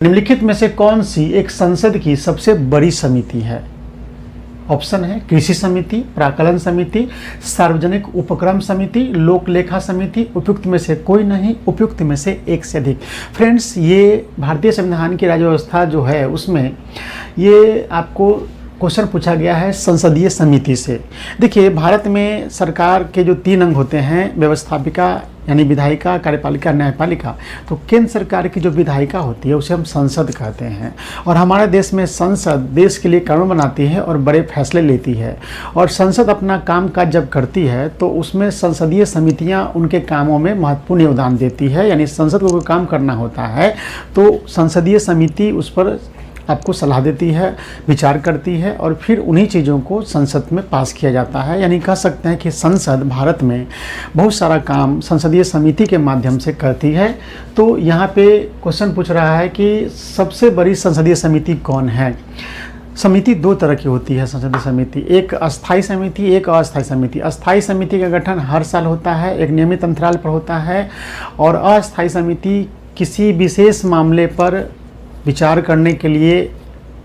निम्नलिखित में से कौन सी एक संसद की सबसे बड़ी समिति है? ऑप्शन है कृषि समिति, प्राक्कलन समिति, सार्वजनिक उपक्रम समिति, लोक लेखा समिति, उपयुक्त में से कोई नहीं, उपयुक्त में से एक से अधिक। फ्रेंड्स, ये भारतीय संविधान की राज्य व्यवस्था जो है उसमें ये आपको क्वेश्चन पूछा गया है संसदीय समिति से। देखिए, भारत में सरकार के जो 3 अंग होते हैं, व्यवस्थापिका यानी विधायिका, कार्यपालिका, न्यायपालिका। तो केंद्र सरकार की जो विधायिका होती है उसे हम संसद कहते हैं, और हमारे देश में संसद देश के लिए कानून बनाती है और बड़े फैसले लेती है। और संसद अपना काम काज जब करती है तो उसमें संसदीय समितियां उनके कामों में महत्वपूर्ण योगदान देती है। यानी संसद को कोई काम करना होता है तो संसदीय समिति उस पर आपको सलाह देती है, विचार करती है, और फिर उन्हीं चीज़ों को संसद में पास किया जाता है। यानी कह सकते हैं कि संसद भारत में बहुत सारा काम संसदीय समिति के माध्यम से करती है। तो यहाँ पे क्वेश्चन पूछ रहा है कि सबसे बड़ी संसदीय समिति कौन है? समिति 2 तरह की होती है संसदीय समिति, एक अस्थाई समिति, एक अस्थाई समिति। अस्थाई समिति का गठन हर साल होता है, एक नियमित अंतराल पर होता है, और अस्थाई समिति किसी विशेष मामले पर विचार करने के लिए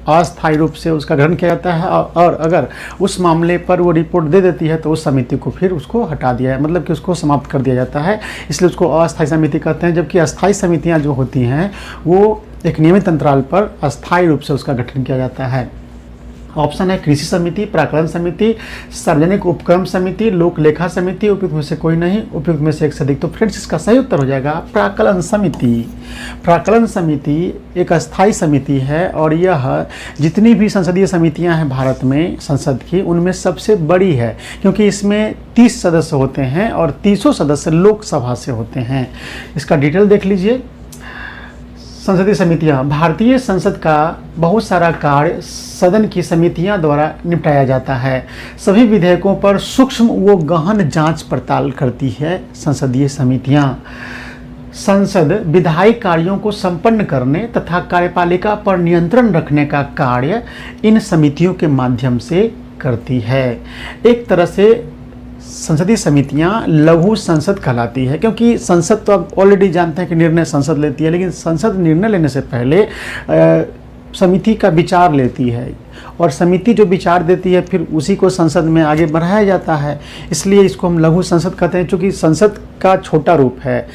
अस्थायी रूप से उसका गठन किया जाता है, और अगर उस मामले पर वो रिपोर्ट दे देती है तो उस समिति को फिर उसको हटा दिया है, मतलब कि उसको समाप्त कर दिया जाता है। इसलिए उसको अस्थायी समिति कहते हैं। जबकि अस्थायी समितियां जो होती हैं वो एक नियमित अंतराल पर अस्थायी रूप से उसका गठन किया जाता है। ऑप्शन है कृषि समिति, प्राक्कलन समिति, सार्वजनिक उपक्रम समिति, लोक लेखा समिति, उपयुक्त में से कोई नहीं, उपयुक्त में से एक से अधिक। तो फ्रेंड्स, इसका सही उत्तर हो जाएगा प्राक्कलन समिति। प्राक्कलन समिति एक अस्थायी समिति है, और यह जितनी भी संसदीय समितियां हैं भारत में संसद की, उनमें सबसे बड़ी है, क्योंकि इसमें 30 सदस्य होते हैं और 30 सदस्य लोकसभा से होते हैं। इसका डिटेल देख लीजिए। संसदीय समितियां, भारतीय संसद का बहुत सारा कार्य सदन की समितियां द्वारा निपटाया जाता है। सभी विधेयकों पर सूक्ष्म व गहन जांच पड़ताल करती है संसदीय समितियां। संसद विधायी कार्यों को संपन्न करने तथा कार्यपालिका पर नियंत्रण रखने का कार्य इन समितियों के माध्यम से करती है। एक तरह से संसदीय समितियां लघु संसद कहलाती है, क्योंकि संसद तो आप ऑलरेडी जानते हैं कि निर्णय संसद लेती है, लेकिन संसद निर्णय लेने से पहले समिति का विचार लेती है, और समिति जो विचार देती है फिर उसी को संसद में आगे बढ़ाया जाता है। इसलिए इसको हम लघु संसद कहते हैं, क्योंकि संसद का छोटा रूप है।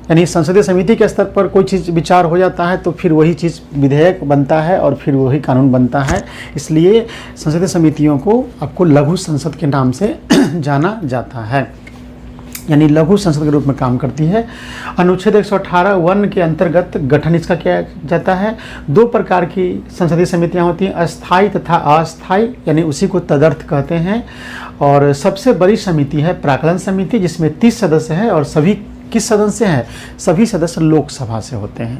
यानी संसदीय समिति के स्तर पर कोई चीज़ विचार हो जाता है तो फिर वही चीज़ विधेयक बनता है और फिर वही कानून बनता है। इसलिए संसदीय समितियों को आपको लघु संसद के नाम से जाना जाता है, यानी लघु संसद के रूप में काम करती है। अनुच्छेद 118 वन के अंतर्गत गठन इसका किया जाता है। 2 प्रकार की संसदीय समितियां होती हैं, अस्थाई तथा अस्थाई, यानी उसी को तदर्थ कहते हैं। और सबसे बड़ी समिति है प्राक्कलन समिति, जिसमें 30 सदस्य हैं, और सभी किस सदन से हैं? सभी सदस्य लोकसभा से होते हैं।